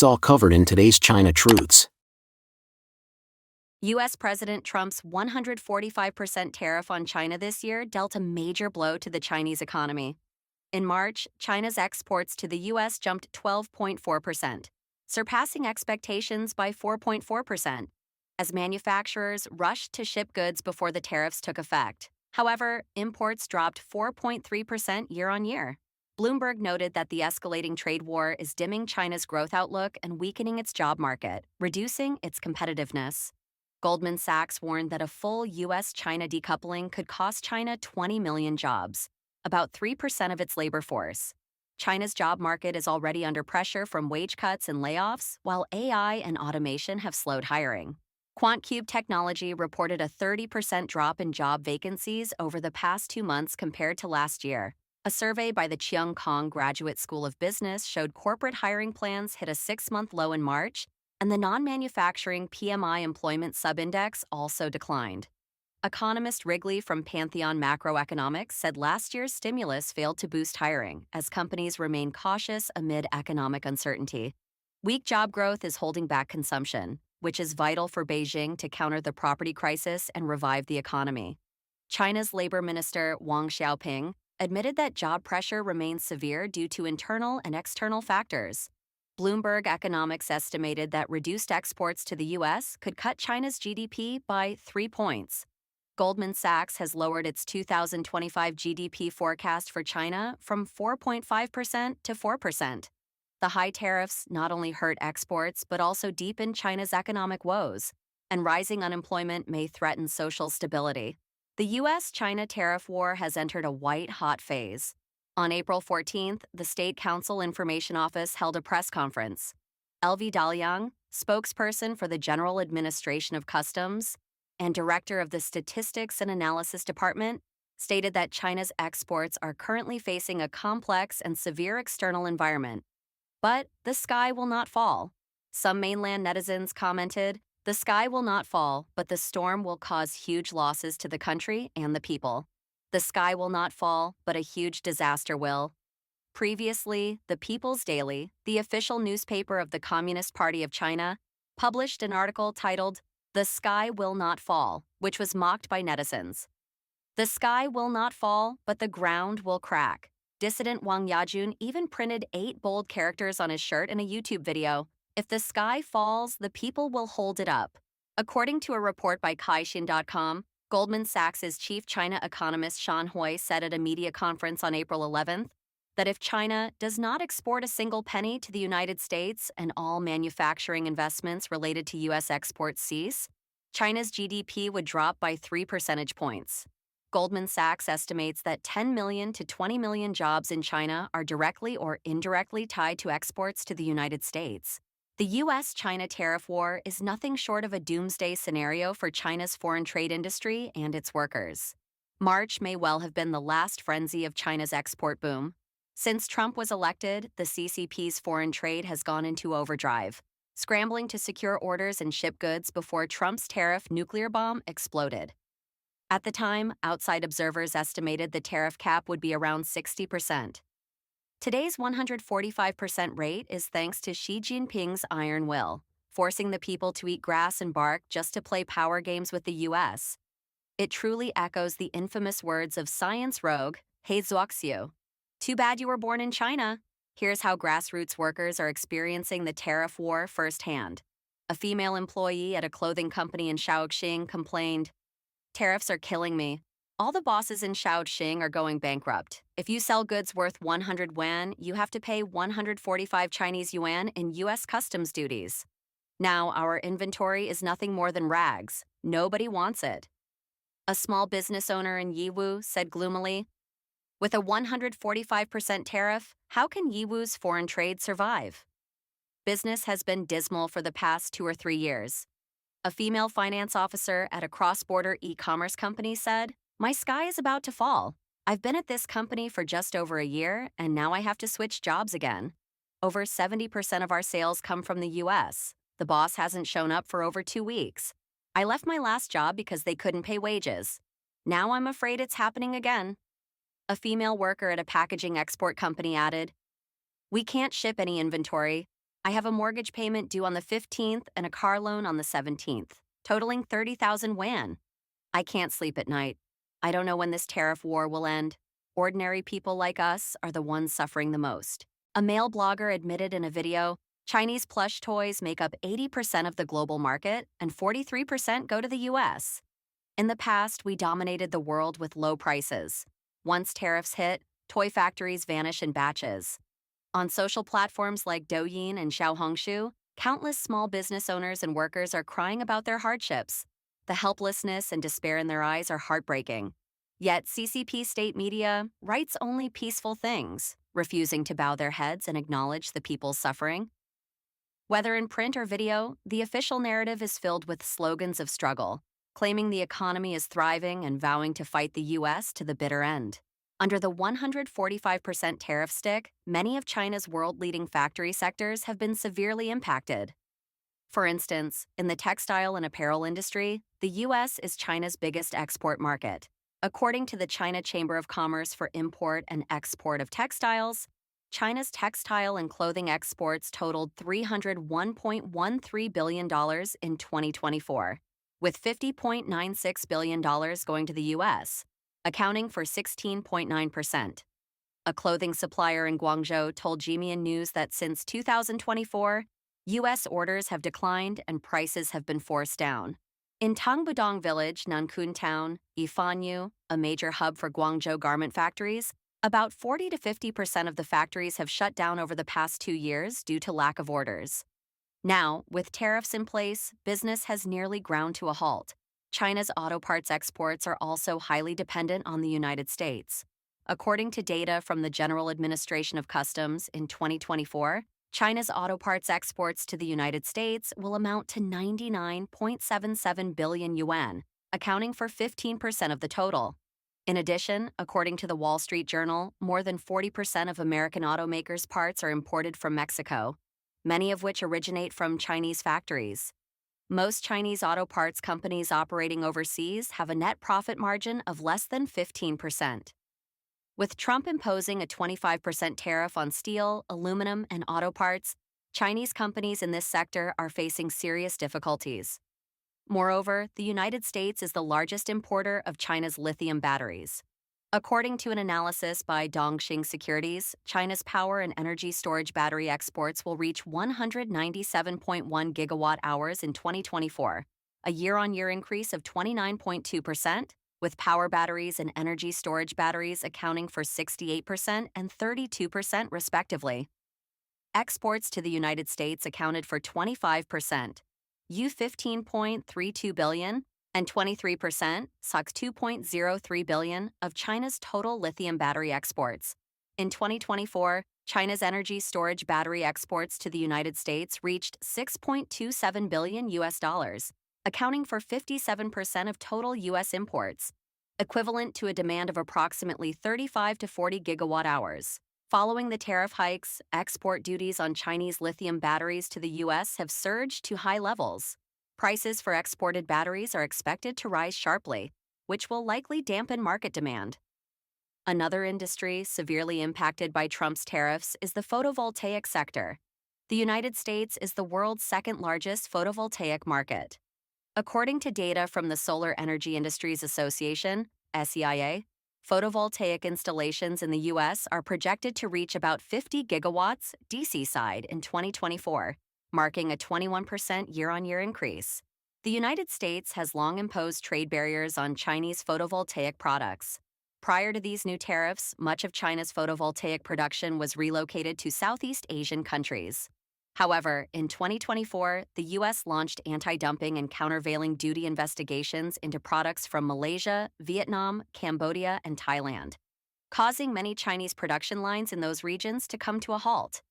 It's all covered in today's China Truths. U.S. President Trump's 145% tariff on China this year dealt a major blow to the Chinese economy. In March, China's exports to the U.S. jumped 12.4%, surpassing expectations by 4.4%, as manufacturers rushed to ship goods before the tariffs took effect. However, imports dropped 4.3% year-on-year. Bloomberg noted that the escalating trade war is dimming China's growth outlook and weakening its job market, reducing its competitiveness. Goldman Sachs warned that a full U.S.-China decoupling could cost China 20 million jobs, about 3% of its labor force. China's job market is already under pressure from wage cuts and layoffs, while AI and automation have slowed hiring. QuantCube Technology reported a 30% drop in job vacancies over the past 2 months compared to last year. A survey by the Cheung Kong Graduate School of Business showed corporate hiring plans hit a 6-month low in March, and the non-manufacturing PMI employment subindex also declined. Economist Wrigley from Pantheon Macroeconomics said last year's stimulus failed to boost hiring as companies remain cautious amid economic uncertainty. Weak job growth is holding back consumption, which is vital for Beijing to counter the property crisis and revive the economy. China's Labor Minister Wang Xiaoping admitted that job pressure remains severe due to internal and external factors. Bloomberg Economics estimated that reduced exports to the U.S. could cut China's GDP by 3 points. Goldman Sachs has lowered its 2025 GDP forecast for China from 4.5% to 4%. The high tariffs not only hurt exports but also deepen China's economic woes, and rising unemployment may threaten social stability. The U.S.-China tariff war has entered a white-hot phase. On April 14th, the State Council Information Office held a press conference. Elvi Daliang, spokesperson for the General Administration of Customs and director of the Statistics and Analysis Department, stated that China's exports are currently facing a complex and severe external environment. But the sky will not fall. Some mainland netizens commented, "The sky will not fall, but the storm will cause huge losses to the country and the people. The sky will not fall, but a huge disaster will." Previously, the People's Daily, the official newspaper of the Communist Party of China, published an article titled, "The Sky Will Not Fall," which was mocked by netizens. The sky will not fall, but the ground will crack. Dissident Wang Yajun even printed 8 bold characters on his shirt in a YouTube video. "If the sky falls, the people will hold it up." According to a report by Caixin.com, Goldman Sachs' chief China economist Shan Hui said at a media conference on April 11th that if China does not export a single penny to the United States and all manufacturing investments related to U.S. exports cease, China's GDP would drop by 3 percentage points. Goldman Sachs estimates that 10 million to 20 million jobs in China are directly or indirectly tied to exports to the United States. The U.S.-China tariff war is nothing short of a doomsday scenario for China's foreign trade industry and its workers. March may well have been the last frenzy of China's export boom. Since Trump was elected, the CCP's foreign trade has gone into overdrive, scrambling to secure orders and ship goods before Trump's tariff nuclear bomb exploded. At the time, outside observers estimated the tariff cap would be around 60%. Today's 145% rate is thanks to Xi Jinping's iron will, forcing the people to eat grass and bark just to play power games with the U.S. It truly echoes the infamous words of science rogue He Zuoxiu. "Too bad you were born in China." Here's how grassroots workers are experiencing the tariff war firsthand. A female employee at a clothing company in Shaoxing complained, "Tariffs are killing me. All the bosses in Shaoxing are going bankrupt. If you sell goods worth 100 yuan, you have to pay 145 Chinese yuan in U.S. customs duties. Now our inventory is nothing more than rags. Nobody wants it." A small business owner in Yiwu said gloomily, "With a 145% tariff, how can Yiwu's foreign trade survive?" Business has been dismal for the past 2 or 3 years. A female finance officer at a cross-border e-commerce company said, "My sky is about to fall. I've been at this company for just over a year, and now I have to switch jobs again. Over 70% of our sales come from the U.S. The boss hasn't shown up for over 2 weeks. I left my last job because they couldn't pay wages. Now I'm afraid it's happening again." A female worker at a packaging export company added, "We can't ship any inventory. I have a mortgage payment due on the 15th and a car loan on the 17th, totaling 30,000 yuan. I can't sleep at night. I don't know when this tariff war will end. Ordinary people like us are the ones suffering the most. A male blogger admitted in a video, Chinese plush toys make up 80% of the global market and 43% go to the US. In the past, we dominated the world with low prices. Once tariffs hit, toy factories vanish in batches. On social platforms like Douyin and Xiaohongshu, countless small business owners and workers are crying about their hardships. The helplessness and despair in their eyes are heartbreaking. Yet CCP state media writes only peaceful things, refusing to bow their heads and acknowledge the people's suffering. Whether in print or video, the official narrative is filled with slogans of struggle, claiming the economy is thriving and vowing to fight the U.S. to the bitter end. Under the 145% tariff stick, many of China's world-leading factory sectors have been severely impacted. For instance, in the textile and apparel industry, the U.S. is China's biggest export market. According to the China Chamber of Commerce for Import and Export of Textiles, China's textile and clothing exports totaled $301.13 billion in 2024, with $50.96 billion going to the U.S., accounting for 16.9%. A clothing supplier in Guangzhou told Xiamen News that since 2024, U.S. orders have declined and prices have been forced down. In Tangbudong Village, Nankun Town, Yifanyu, a major hub for Guangzhou garment factories, about 40 to 50% of the factories have shut down over the past 2 years due to lack of orders. Now, with tariffs in place, business has nearly ground to a halt. China's auto parts exports are also highly dependent on the United States. According to data from the General Administration of Customs in 2024, China's auto parts exports to the United States will amount to 99.77 billion yuan, accounting for 15% of the total. In addition, according to the Wall Street Journal, more than 40% of American automakers' parts are imported from Mexico, many of which originate from Chinese factories. Most Chinese auto parts companies operating overseas have a net profit margin of less than 15%. With Trump imposing a 25% tariff on steel, aluminum, and auto parts, Chinese companies in this sector are facing serious difficulties. Moreover, the United States is the largest importer of China's lithium batteries. According to an analysis by Dongxing Securities, China's power and energy storage battery exports will reach 197.1 gigawatt-hours in 2024, a year-on-year increase of 29.2%, with power batteries and energy storage batteries accounting for 68% and 32% respectively. Exports to the United States accounted for 25%, $15.32 billion, and 23%, $2.03 billion, of China's total lithium battery exports. In 2024, China's energy storage battery exports to the United States reached $6.27 billion, accounting for 57% of total U.S. imports, equivalent to a demand of approximately 35 to 40 gigawatt-hours. Following the tariff hikes, export duties on Chinese lithium batteries to the U.S. have surged to high levels. Prices for exported batteries are expected to rise sharply, which will likely dampen market demand. Another industry severely impacted by Trump's tariffs is the photovoltaic sector. The United States is the world's second-largest photovoltaic market. According to data from the Solar Energy Industries Association, SEIA, photovoltaic installations in the U.S. are projected to reach about 50 gigawatts DC side in 2024, marking a 21% year-on-year increase. The United States has long imposed trade barriers on Chinese photovoltaic products. Prior to these new tariffs, much of China's photovoltaic production was relocated to Southeast Asian countries. However, in 2024, the U.S. launched anti-dumping and countervailing duty investigations into products from Malaysia, Vietnam, Cambodia, and Thailand, causing many Chinese production lines in those regions to come to a halt.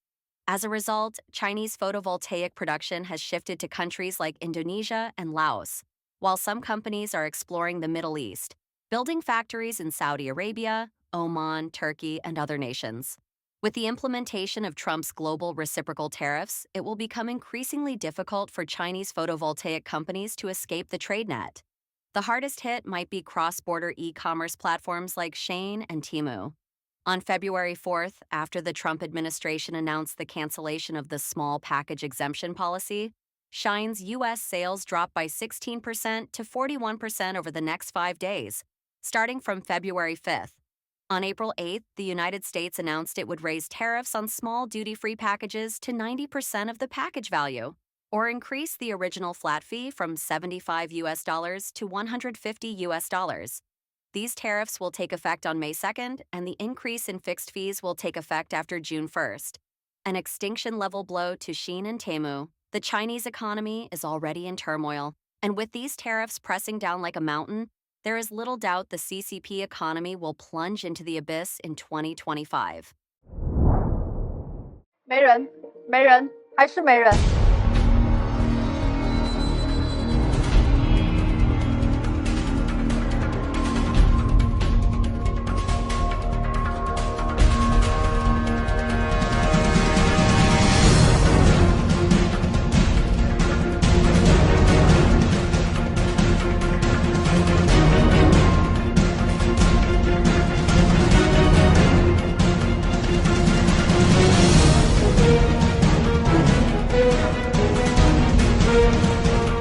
As a result, Chinese photovoltaic production has shifted to countries like Indonesia and Laos, while some companies are exploring the Middle East, building factories in Saudi Arabia, Oman, Turkey, and other nations. With the implementation of Trump's global reciprocal tariffs, it will become increasingly difficult for Chinese photovoltaic companies to escape the trade net. The hardest hit might be cross-border e-commerce platforms like Shein and Temu. On February 4th, after the Trump administration announced the cancellation of the small package exemption policy, Shine's U.S. sales dropped by 16% to 41% over the next 5 days, starting from February 5th. On April 8th, the United States announced it would raise tariffs on small duty-free packages to 90% of the package value, or increase the original flat fee from $75 to $150. These tariffs will take effect on May 2nd, and the increase in fixed fees will take effect after June 1st. An extinction-level blow to Shein and Temu. The Chinese economy is already in turmoil, and with these tariffs pressing down like a mountain, there is little doubt the CCP economy will plunge into the abyss in 2025. 没人，没人，还是没人。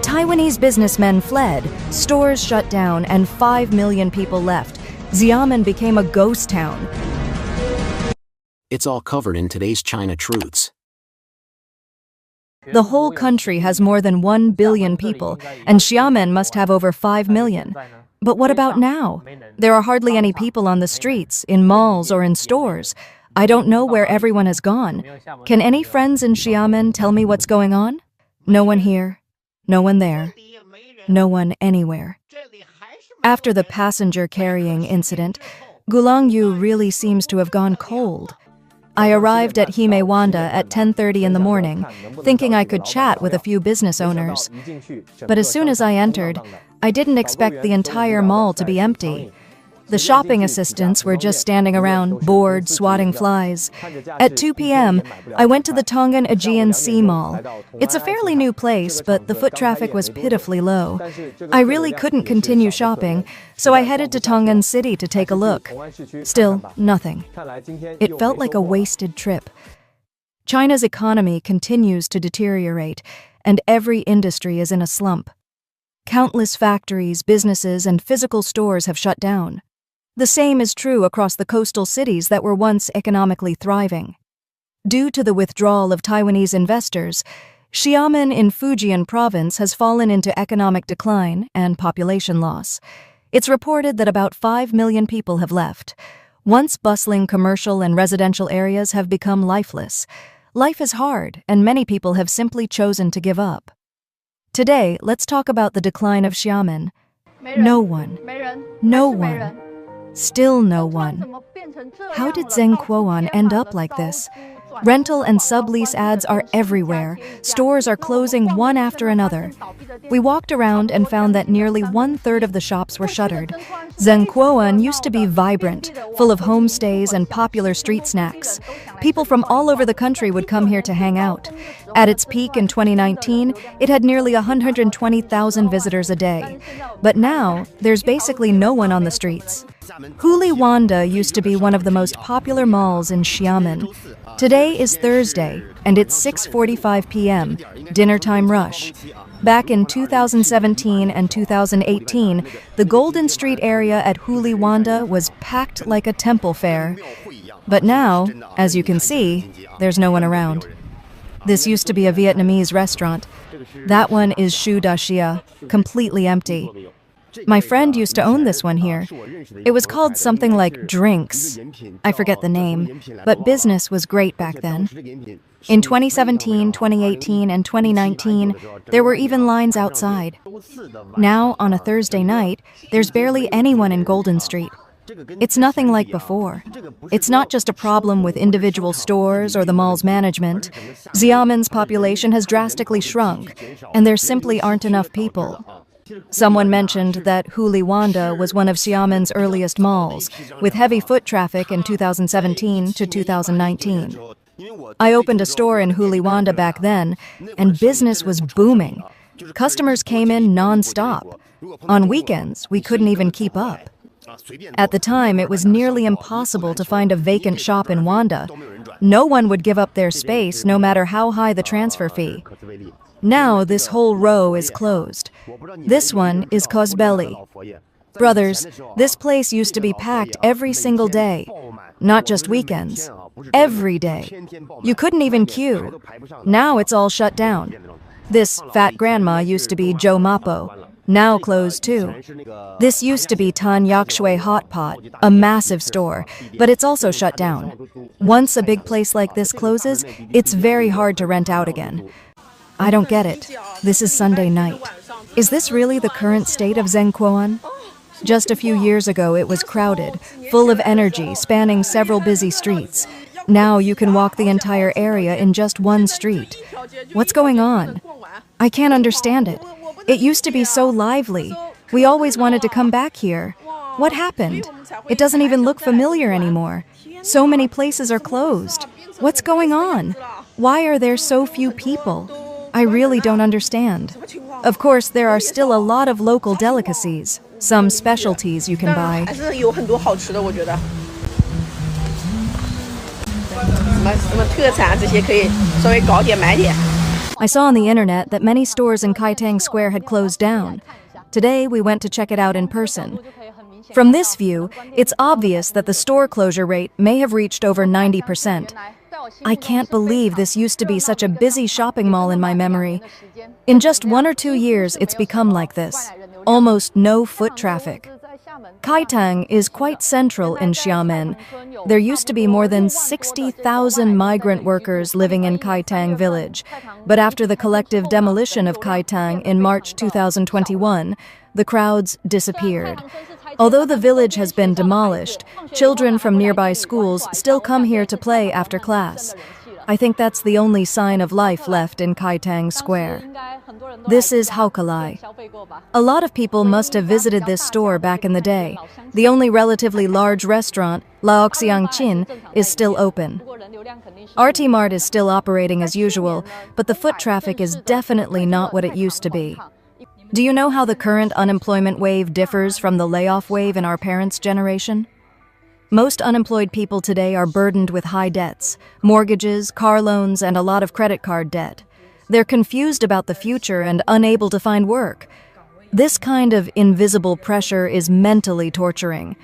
Taiwanese businessmen fled, stores shut down, and 5 million people left. Xiamen became a ghost town. It's all covered in today's China Truths. The whole country has more than 1 billion people, and Xiamen must have over 5 million. But what about now? There are hardly any people on the streets, in malls, or in stores. I don't know where everyone has gone. Can any friends in Xiamen tell me what's going on? No one here. No one there. No one anywhere. After the passenger carrying incident, Gulangyu really seems to have gone cold. I arrived at Ximen at 10:30 in the morning, thinking I could chat with a few business owners. But as soon as I entered, I didn't expect the entire mall to be empty. The shopping assistants were just standing around, bored, swatting flies. At 2 p.m., I went to the Tongan Aegean Sea Mall. It's a fairly new place, but the foot traffic was pitifully low. I really couldn't continue shopping, so I headed to Tongan City to take a look. Still, nothing. It felt like a wasted trip. China's economy continues to deteriorate, and every industry is in a slump. Countless factories, businesses, and physical stores have shut down. The same is true across the coastal cities that were once economically thriving. Due to the withdrawal of Taiwanese investors, Xiamen in Fujian province has fallen into economic decline and population loss. It's reported that about 5 million people have left. Once bustling commercial and residential areas have become lifeless. Life is hard, and many people have simply chosen to give up. Today, let's talk about the decline of Xiamen. No one. No one. Still no one. How did Zheng Quoan end up like this? Rental and sublease ads are everywhere. Stores are closing one after another. We walked around and found that nearly 1/3 of the shops were shuttered. Zheng Quoan used to be vibrant, full of homestays and popular street snacks. People from all over the country would come here to hang out. At its peak in 2019, it had nearly 120,000 visitors a day. But now, there's basically no one on the streets. Huliwanda used to be one of the most popular malls in Xiamen. Today is Thursday, and it's 6:45 p.m., dinner time rush. Back in 2017 and 2018, the Golden Street area at Huliwanda was packed like a temple fair. But now, as you can see, there's no one around. This used to be a Vietnamese restaurant. That one is Shu Da Xia, completely empty. My friend used to own this one here. It was called something like Drinks. I forget the name, but business was great back then. In 2017, 2018, and 2019, there were even lines outside. Now, on a Thursday night, there's barely anyone in Golden Street. It's nothing like before. It's not just a problem with individual stores or the mall's management. Xiamen's population has drastically shrunk, and there simply aren't enough people. Someone mentioned that Huliwanda was one of Xiamen's earliest malls, with heavy foot traffic in 2017 to 2019. I opened a store in Huliwanda back then, and business was booming. Customers came in non-stop. On weekends, we couldn't even keep up. At the time, it was nearly impossible to find a vacant shop in Wanda. No one would give up their space, no matter how high the transfer fee. Now, this whole row is closed. This one is Cosbelly. Brothers, this place used to be packed every single day, not just weekends. Every day. You couldn't even queue. Now it's all shut down. This fat grandma used to be Joe Mapo, now closed too. This used to be Tan Yakshui Hot Pot, a massive store, but it's also shut down. Once a big place like this closes, it's very hard to rent out again. I don't get it. This is Sunday night. Is this really the current state of Zhengquan? Just a few years ago, it was crowded, full of energy, spanning several busy streets. Now you can walk the entire area in just one street. What's going on? I can't understand it. It used to be so lively. We always wanted to come back here. What happened? It doesn't even look familiar anymore. So many places are closed. What's going on? Why are there so few people? I really don't understand. Of course, there are still a lot of local delicacies, some specialties you can buy. I saw on the internet that many stores in Kaitang Square had closed down. Today, we went to check it out in person. From this view, it's obvious that the store closure rate may have reached over 90%. I can't believe this used to be such a busy shopping mall in my memory. In just 1 or 2 years, it's become like this. Almost no foot traffic. Kaitang is quite central in Xiamen. There used to be more than 60,000 migrant workers living in Kaitang village. But after the collective demolition of Kaitang in March 2021, the crowds disappeared. Although the village has been demolished, children from nearby schools still come here to play after class. I think that's the only sign of life left in Kaitang Square. This is Haukalai. A lot of people must have visited this store back in the day. The only relatively large restaurant, Laoxiangqin, is still open. RT Mart is still operating as usual, but the foot traffic is definitely not what it used to be. Do you know how the current unemployment wave differs from the layoff wave in our parents' generation? Most unemployed people today are burdened with high debts, mortgages, car loans, and a lot of credit card debt. They're confused about the future and unable to find work. This kind of invisible pressure is mentally torturing.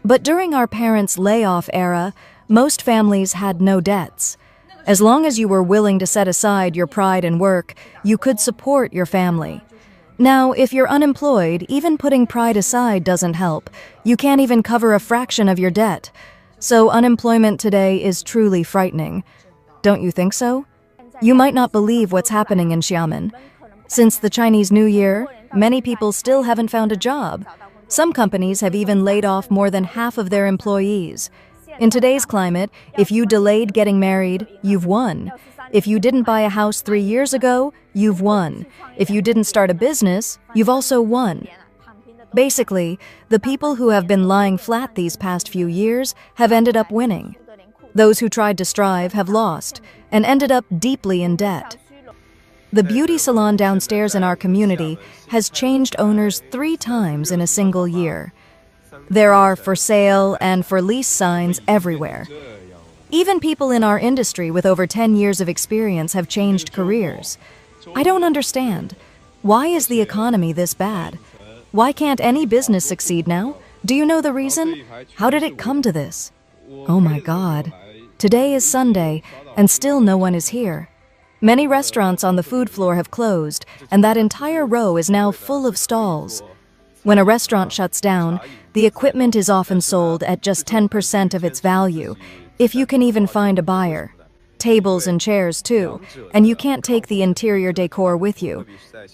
But during our parents' layoff era, most families had no debts. As long as you were willing to set aside your pride in work, you could support your family. Now, if you're unemployed, even putting pride aside doesn't help. You can't even cover a fraction of your debt. So unemployment today is truly frightening. Don't you think so? You might not believe what's happening in Xiamen. Since the Chinese New Year, many people still haven't found a job. Some companies have even laid off more than half of their employees. In today's climate, if you delayed getting married, you've won. If you didn't buy a house 3 years ago, you've won. If you didn't start a business, you've also won. Basically, the people who have been lying flat these past few years have ended up winning. Those who tried to strive have lost and ended up deeply in debt. The beauty salon downstairs in our community has changed owners 3 times in a single year. There are for sale and for lease signs everywhere. Even people in our industry with over 10 years of experience have changed careers. I don't understand. Why is the economy this bad? Why can't any business succeed now? Do you know the reason? How did it come to this? Oh my God. Today is Sunday, and still no one is here. Many restaurants on the food floor have closed, and that entire row is now full of stalls. When a restaurant shuts down, the equipment is often sold at just 10% of its value, if you can even find a buyer. Tables and chairs too, and you can't take the interior decor with you.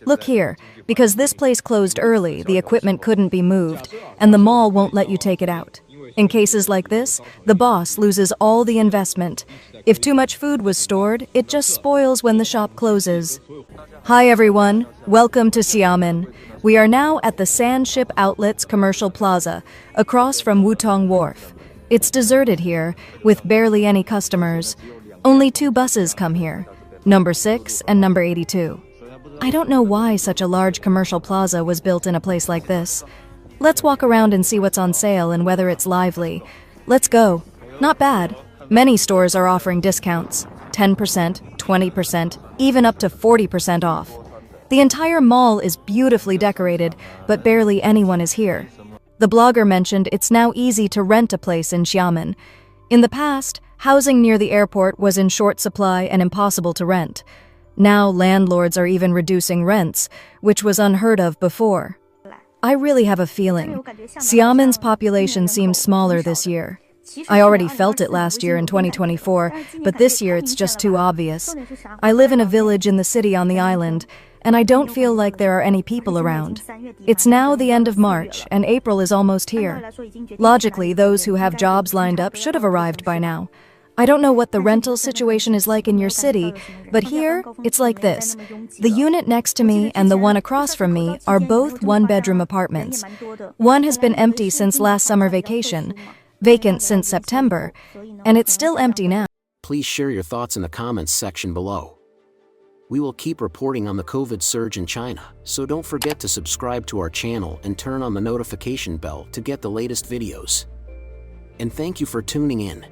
Look here, because this place closed early, the equipment couldn't be moved, and the mall won't let you take it out. In cases like this, the boss loses all the investment. If too much food was stored, it just spoils when the shop closes. Hi everyone, welcome to Xiamen. We are now at the Sandship Outlets Commercial Plaza, across from Wutong Wharf. It's deserted here, with barely any customers. Only 2 buses come here, number 6 and number 82. I don't know why such a large commercial plaza was built in a place like this. Let's walk around and see what's on sale and whether it's lively. Let's go. Not bad. Many stores are offering discounts. 10%, 20%, even up to 40% off. The entire mall is beautifully decorated, but barely anyone is here. The blogger mentioned it's now easy to rent a place in Xiamen. In the past, housing near the airport was in short supply and impossible to rent. Now landlords are even reducing rents, which was unheard of before. I really have a feeling. Xiamen's population seems smaller this year. I already felt it last year in 2024, but this year it's just too obvious. I live in a village in the city on the island, and I don't feel like there are any people around. It's now the end of March, and April is almost here. Logically, those who have jobs lined up should have arrived by now. I don't know what the rental situation is like in your city, but here, it's like this. The unit next to me and the one across from me are both one-bedroom apartments. One has been empty since last summer vacation, vacant since September, and it's still empty now. Please share your thoughts in the comments section below. We will keep reporting on the COVID surge in China, so don't forget to subscribe to our channel and turn on the notification bell to get the latest videos. And thank you for tuning in.